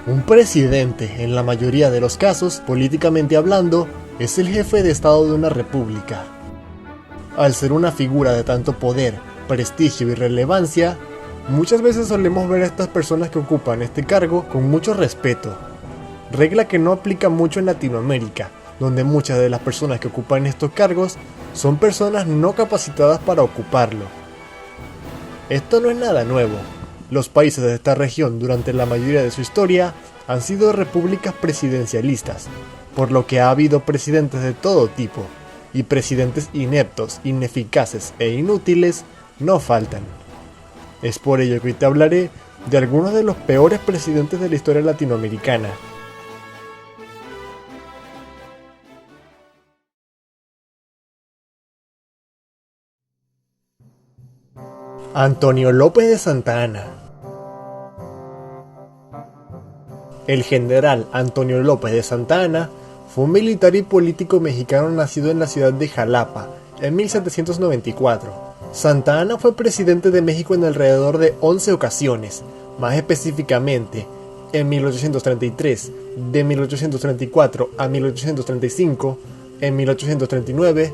Un presidente, en la mayoría de los casos, políticamente hablando, es el jefe de Estado de una república. Al ser una figura de tanto poder, prestigio y relevancia, muchas veces solemos ver a estas personas que ocupan este cargo con mucho respeto. Regla que no aplica mucho en Latinoamérica, donde muchas de las personas que ocupan estos cargos son personas no capacitadas para ocuparlo. Esto no es nada nuevo. Los países de esta región durante la mayoría de su historia han sido repúblicas presidencialistas, por lo que ha habido presidentes de todo tipo, y presidentes ineptos, ineficaces e inútiles no faltan. Es por ello que hoy te hablaré de algunos de los peores presidentes de la historia latinoamericana. Antonio López de Santa Anna. El general Antonio López de Santa Anna fue un militar y político mexicano nacido en la ciudad de Jalapa en 1794. Santa Anna fue presidente de México en alrededor de 11 ocasiones, más específicamente en 1833, de 1834 a 1835, en 1839,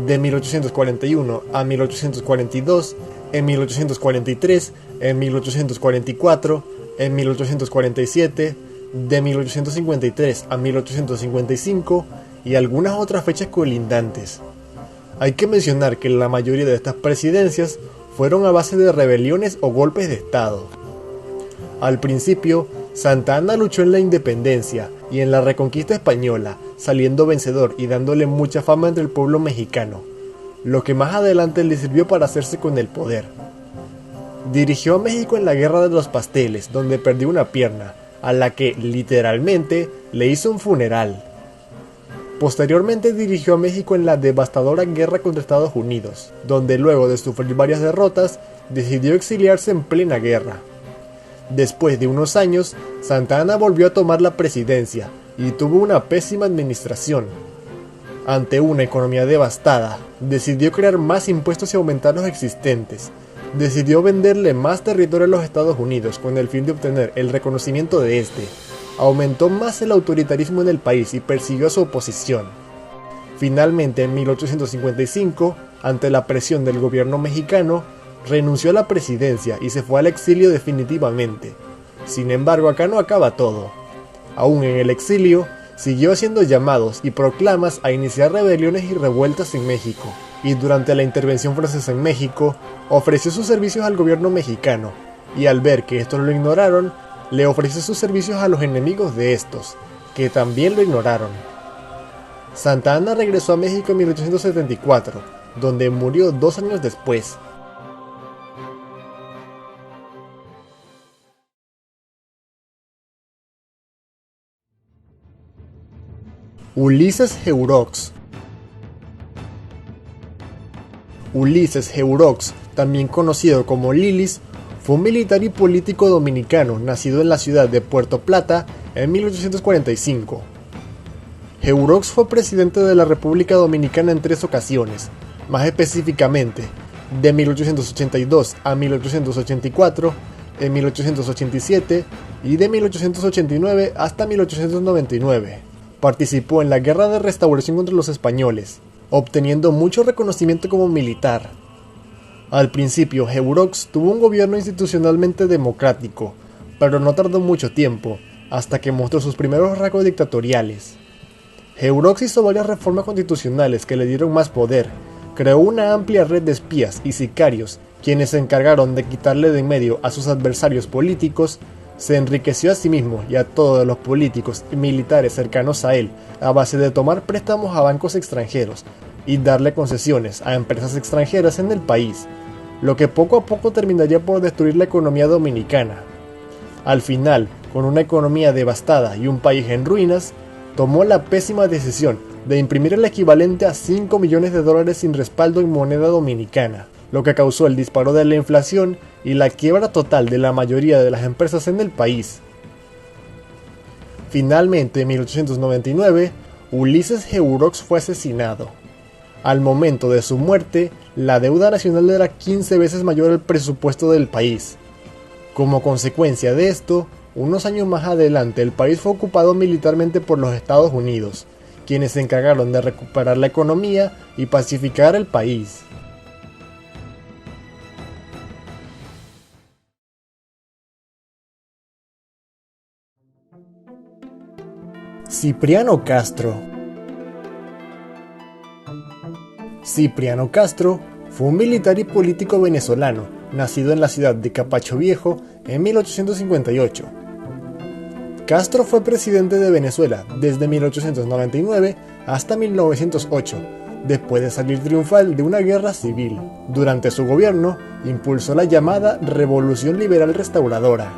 de 1841 a 1842, en 1843, en 1844, en 1847, de 1853 a 1855 y algunas otras fechas colindantes. Hay que mencionar que la mayoría de estas presidencias fueron a base de rebeliones o golpes de estado. Al principio, Santa Anna luchó en la independencia y en la reconquista española, saliendo vencedor y dándole mucha fama entre el pueblo mexicano, lo que más adelante le sirvió para hacerse con el poder. Dirigió a México en la Guerra de los Pasteles, donde perdió una pierna, a la que, literalmente, le hizo un funeral. Posteriormente dirigió a México en la devastadora guerra contra Estados Unidos, donde luego de sufrir varias derrotas, decidió exiliarse en plena guerra. Después de unos años, Santa Anna volvió a tomar la presidencia y tuvo una pésima administración. Ante una economía devastada, decidió crear más impuestos y aumentar los existentes. Decidió venderle más territorio a los Estados Unidos con el fin de obtener el reconocimiento de este. Aumentó más el autoritarismo en el país y persiguió a su oposición. Finalmente, en 1855, ante la presión del gobierno mexicano, renunció a la presidencia y se fue al exilio definitivamente. Sin embargo, acá no acaba todo. Aún en el exilio, siguió haciendo llamados y proclamas a iniciar rebeliones y revueltas en México, y durante la intervención francesa en México, ofreció sus servicios al gobierno mexicano, y al ver que estos lo ignoraron, le ofreció sus servicios a los enemigos de estos, que también lo ignoraron. Santa Anna regresó a México en 1874, donde murió 2 años después. Ulises Jeurox. Ulises Jeurox, también conocido como Lilis, fue un militar y político dominicano nacido en la ciudad de Puerto Plata en 1845. Jeurox fue presidente de la República Dominicana en 3 ocasiones, más específicamente de 1882 a 1884, en 1887 y de 1889 hasta 1899. Participó en la Guerra de Restauración contra los españoles, obteniendo mucho reconocimiento como militar. Al principio, Jeurox tuvo un gobierno institucionalmente democrático, pero no tardó mucho tiempo, hasta que mostró sus primeros rasgos dictatoriales. Jeurox hizo varias reformas constitucionales que le dieron más poder, creó una amplia red de espías y sicarios, quienes se encargaron de quitarle de en medio a sus adversarios políticos. Se enriqueció a sí mismo y a todos los políticos y militares cercanos a él a base de tomar préstamos a bancos extranjeros y darle concesiones a empresas extranjeras en el país, lo que poco a poco terminaría por destruir la economía dominicana. Al final, con una economía devastada y un país en ruinas, tomó la pésima decisión de imprimir el equivalente a $5 millones sin respaldo en moneda dominicana, lo que causó el disparo de la inflación y la quiebra total de la mayoría de las empresas en el país. Finalmente, en 1899, Ulises Jeurox fue asesinado. Al momento de su muerte, la deuda nacional era 15 veces mayor al presupuesto del país. Como consecuencia de esto, Unos años más adelante, el país fue ocupado militarmente por los Estados Unidos, quienes se encargaron de recuperar la economía y pacificar el país. Cipriano Castro. Cipriano Castro fue un militar y político venezolano, nacido en la ciudad de Capacho Viejo en 1858. Castro fue presidente de Venezuela desde 1899 hasta 1908, después de salir triunfal de una guerra civil. Durante su gobierno, impulsó la llamada Revolución Liberal Restauradora.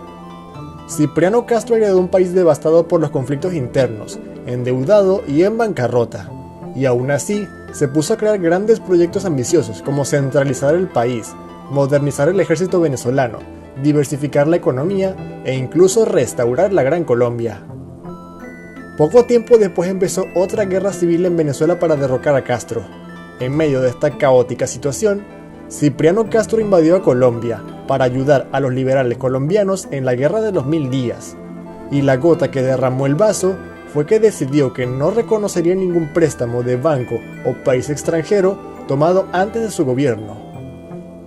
Cipriano Castro heredó un país devastado por los conflictos internos, endeudado y en bancarrota, y aún así se puso a crear grandes proyectos ambiciosos como centralizar el país, modernizar el ejército venezolano, diversificar la economía e incluso restaurar la Gran Colombia. Poco tiempo después empezó otra guerra civil en Venezuela para derrocar a Castro. En medio de esta caótica situación, Cipriano Castro invadió a Colombia para ayudar a los liberales colombianos en la Guerra de los 1000 días, y la gota que derramó el vaso fue que decidió que no reconocería ningún préstamo de banco o país extranjero tomado antes de su gobierno.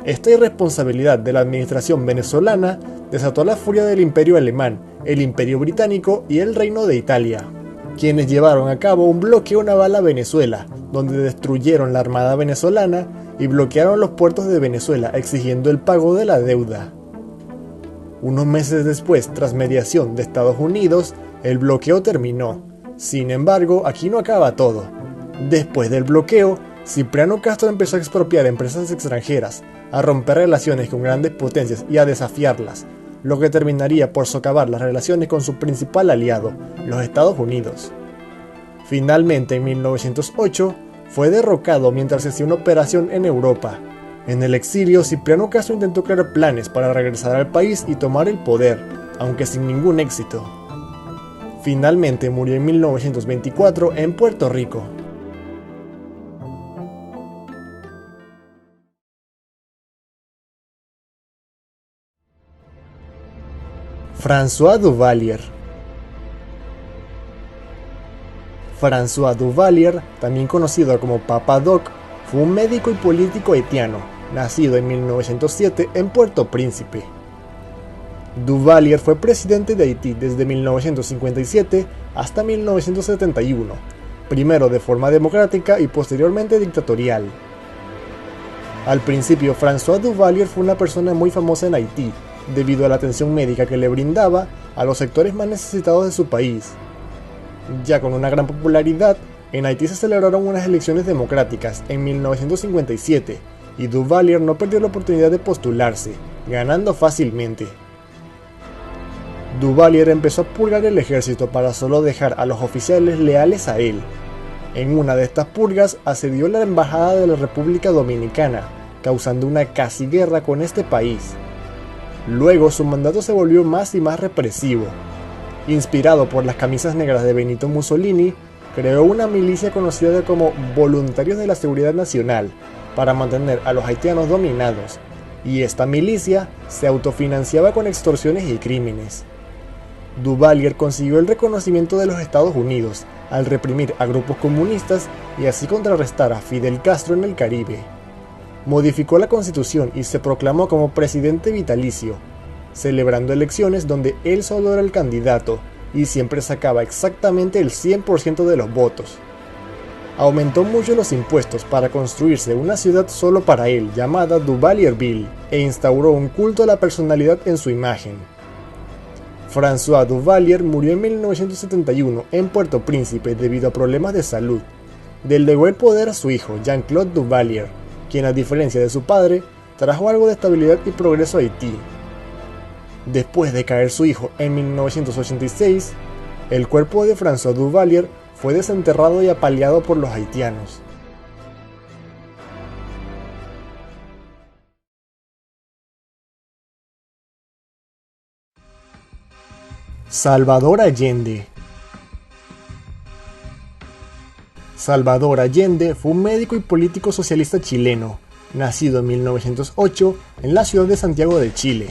Esta irresponsabilidad de la administración venezolana desató la furia del Imperio Alemán, el Imperio Británico y el Reino de Italia, quienes llevaron a cabo un bloqueo naval a Venezuela, donde destruyeron la armada venezolana y bloquearon los puertos de Venezuela exigiendo el pago de la deuda. Unos meses después, tras mediación de Estados Unidos, el bloqueo terminó. Sin embargo, aquí no acaba todo. Después del bloqueo, Cipriano Castro empezó a expropiar empresas extranjeras, a romper relaciones con grandes potencias y a desafiarlas, lo que terminaría por socavar las relaciones con su principal aliado, los Estados Unidos. Finalmente, en 1908, fue derrocado mientras hacía una operación en Europa. En el exilio, Cipriano Castro intentó crear planes para regresar al país y tomar el poder, aunque sin ningún éxito. Finalmente murió en 1924 en Puerto Rico. François Duvalier. François Duvalier, también conocido como Papa Doc, fue un médico y político haitiano, nacido en 1907 en Puerto Príncipe. Duvalier fue presidente de Haití desde 1957 hasta 1971, primero de forma democrática y posteriormente dictatorial. Al principio, François Duvalier fue una persona muy famosa en Haití, debido a la atención médica que le brindaba a los sectores más necesitados de su país. Ya con una gran popularidad, en Haití se celebraron unas elecciones democráticas en 1957 y Duvalier no perdió la oportunidad de postularse, ganando fácilmente. Duvalier empezó a purgar el ejército para solo dejar a los oficiales leales a él. En una de estas purgas asedió la embajada de la República Dominicana, causando una casi guerra con este país. Luego su mandato se volvió más y más represivo. Inspirado por las camisas negras de Benito Mussolini, creó una milicia conocida como Voluntarios de la Seguridad Nacional para mantener a los haitianos dominados, y esta milicia se autofinanciaba con extorsiones y crímenes. Duvalier consiguió el reconocimiento de los Estados Unidos al reprimir a grupos comunistas y así contrarrestar a Fidel Castro en el Caribe. Modificó la constitución y se proclamó como presidente vitalicio, celebrando elecciones donde él solo era el candidato y siempre sacaba exactamente el 100% de los votos. Aumentó mucho los impuestos para construirse una ciudad solo para él llamada Duvalierville e instauró un culto a la personalidad en su imagen. François Duvalier murió en 1971 en Puerto Príncipe debido a problemas de salud. Delegó el poder a su hijo, Jean-Claude Duvalier, quien a diferencia de su padre, trajo algo de estabilidad y progreso a Haití. Después de caer su hijo en 1986, el cuerpo de François Duvalier fue desenterrado y apaleado por los haitianos. Salvador Allende. Salvador Allende fue un médico y político socialista chileno, nacido en 1908 en la ciudad de Santiago de Chile.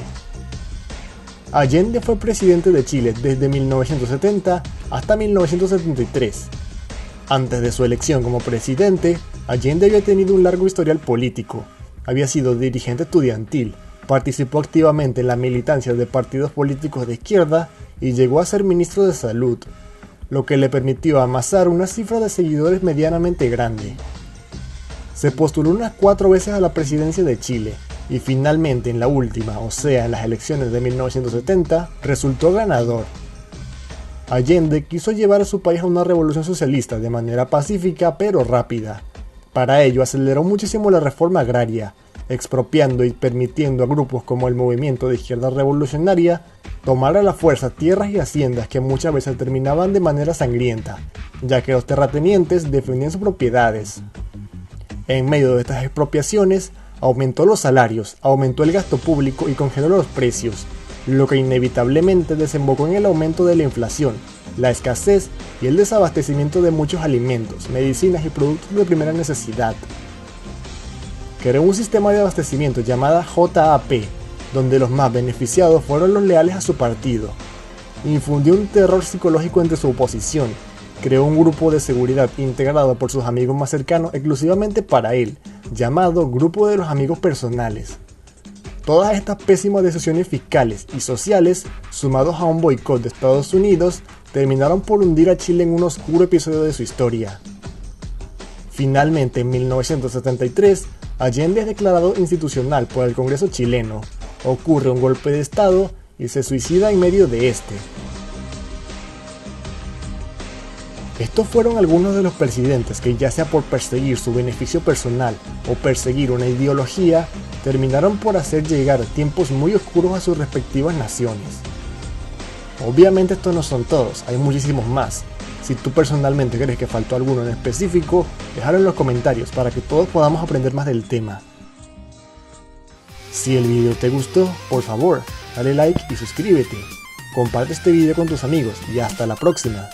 Allende fue presidente de Chile desde 1970 hasta 1973. Antes de su elección como presidente, Allende había tenido un largo historial político. Había sido dirigente estudiantil, participó activamente en la militancia de partidos políticos de izquierda y llegó a ser ministro de Salud, lo que le permitió amasar una cifra de seguidores medianamente grande. Se postuló unas 4 veces a la presidencia de Chile y finalmente en la última, o sea en las elecciones de 1970, resultó ganador. Allende quiso llevar a su país a una revolución socialista de manera pacífica pero rápida. Para ello aceleró muchísimo la reforma agraria, expropiando y permitiendo a grupos como el Movimiento de Izquierda Revolucionaria tomar a la fuerza tierras y haciendas que muchas veces terminaban de manera sangrienta, ya que los terratenientes defendían sus propiedades. En medio de estas expropiaciones, aumentó los salarios, aumentó el gasto público y congeló los precios, lo que inevitablemente desembocó en el aumento de la inflación, la escasez y el desabastecimiento de muchos alimentos, medicinas y productos de primera necesidad. Creó un sistema de abastecimiento llamada JAP, donde los más beneficiados fueron los leales a su partido. Infundió un terror psicológico entre su oposición, creó un grupo de seguridad integrado por sus amigos más cercanos exclusivamente para él, llamado Grupo de los Amigos Personales. Todas estas pésimas decisiones fiscales y sociales, sumados a un boicot de Estados Unidos, terminaron por hundir a Chile en un oscuro episodio de su historia. Finalmente, en 1973, Allende es declarado institucional por el Congreso chileno, ocurre un golpe de Estado y se suicida en medio de este. Estos fueron algunos de los presidentes que, ya sea por perseguir su beneficio personal o perseguir una ideología, terminaron por hacer llegar tiempos muy oscuros a sus respectivas naciones. Obviamente estos no son todos, hay muchísimos más. Si tú personalmente crees que faltó alguno en específico, déjalo en los comentarios para que todos podamos aprender más del tema. Si el video te gustó, por favor, dale like y suscríbete. Comparte este video con tus amigos y hasta la próxima.